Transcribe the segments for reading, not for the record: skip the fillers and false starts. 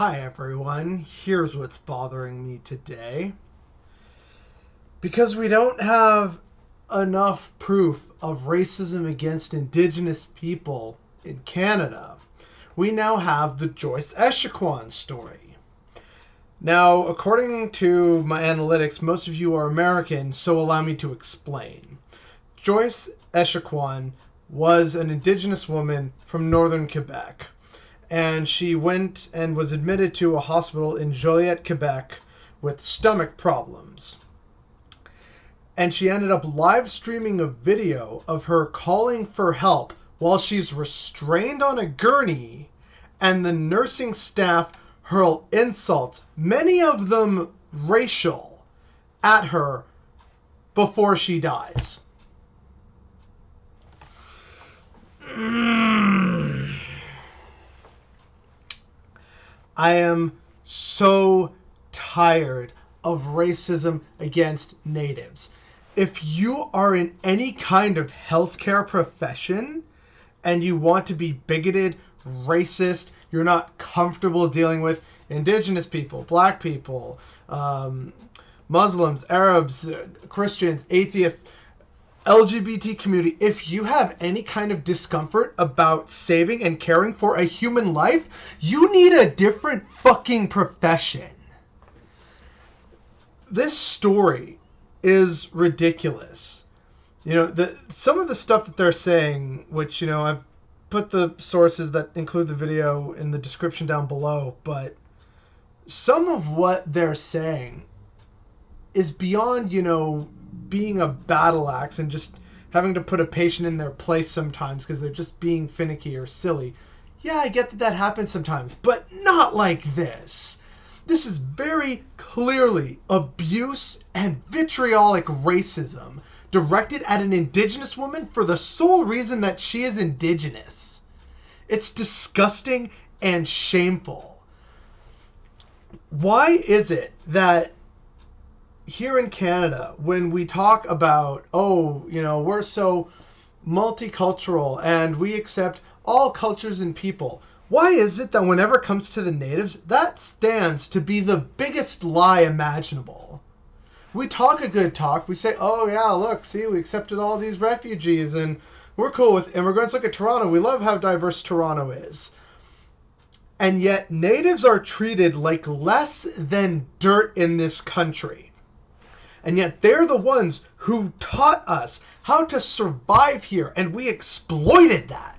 Hi everyone, here's what's bothering me today. Because we don't have enough proof of racism against Indigenous people in Canada, we now have the Joyce Echaquan story. Now, according to my analytics, most of you are American, so allow me to explain. Joyce Echaquan was an Indigenous woman from northern Quebec. And she went and was admitted to a hospital in Joliet, Quebec with stomach problems. And she ended up live streaming a video of her calling for help while she's restrained on a gurney, and the nursing staff hurl insults, many of them racial, at her before she dies. I am so tired of racism against natives. If you are in any kind of healthcare profession and you want to be bigoted, racist, you're not comfortable dealing with Indigenous people, Black people, Muslims, Arabs, Christians, atheists, LGBT community, if you have any kind of discomfort about saving and caring for a human life, you need a different fucking profession. This story is ridiculous. You know, some of the stuff that they're saying, which, you know, I've put the sources that include the video in the description down below, but some of what they're saying is beyond, you know, being a battle axe and just having to put a patient in their place sometimes because they're just being finicky or silly. Yeah, I get that that happens sometimes, but not like this. This is very clearly abuse and vitriolic racism directed at an Indigenous woman for the sole reason that she is Indigenous. It's disgusting and shameful. Why is it that here in Canada, when we talk about, oh, you know, we're so multicultural and we accept all cultures and people, why is it that whenever it comes to the natives, that stands to be the biggest lie imaginable? We talk a good talk. We say, oh, yeah, look, see, we accepted all these refugees and we're cool with immigrants. Look at Toronto. We love how diverse Toronto is. And yet natives are treated like less than dirt in this country. And yet they're the ones who taught us how to survive here, and we exploited that.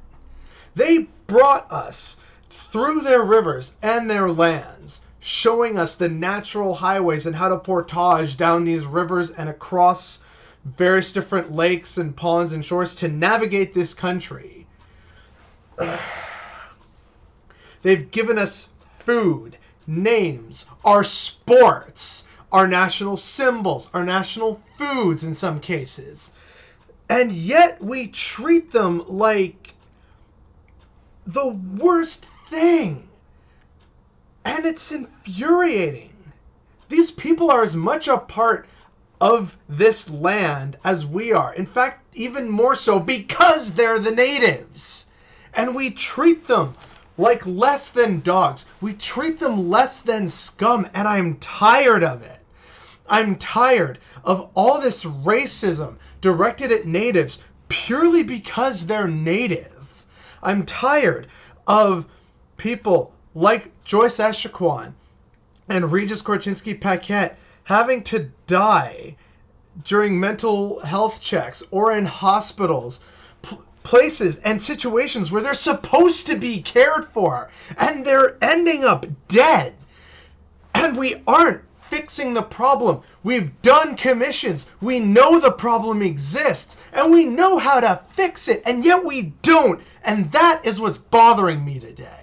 They brought us through their rivers and their lands, showing us the natural highways and how to portage down these rivers and across various different lakes and ponds and shores to navigate this country. They've given us food, names, our sports, our national symbols, our national foods in some cases. And yet we treat them like the worst thing. And it's infuriating. These people are as much a part of this land as we are. In fact, even more so because they're the natives. And we treat them like less than dogs. We treat them less than scum, and I'm tired of it. I'm tired of all this racism directed at natives purely because they're native. I'm tired of people like Joyce Echaquan and Regis Korchinski-Paquette having to die during mental health checks or in hospitals, places and situations where they're supposed to be cared for, and they're ending up dead. And we aren't fixing the problem. We've done commissions. We know the problem exists, and we know how to fix it, and yet we don't. And that is what's bothering me today.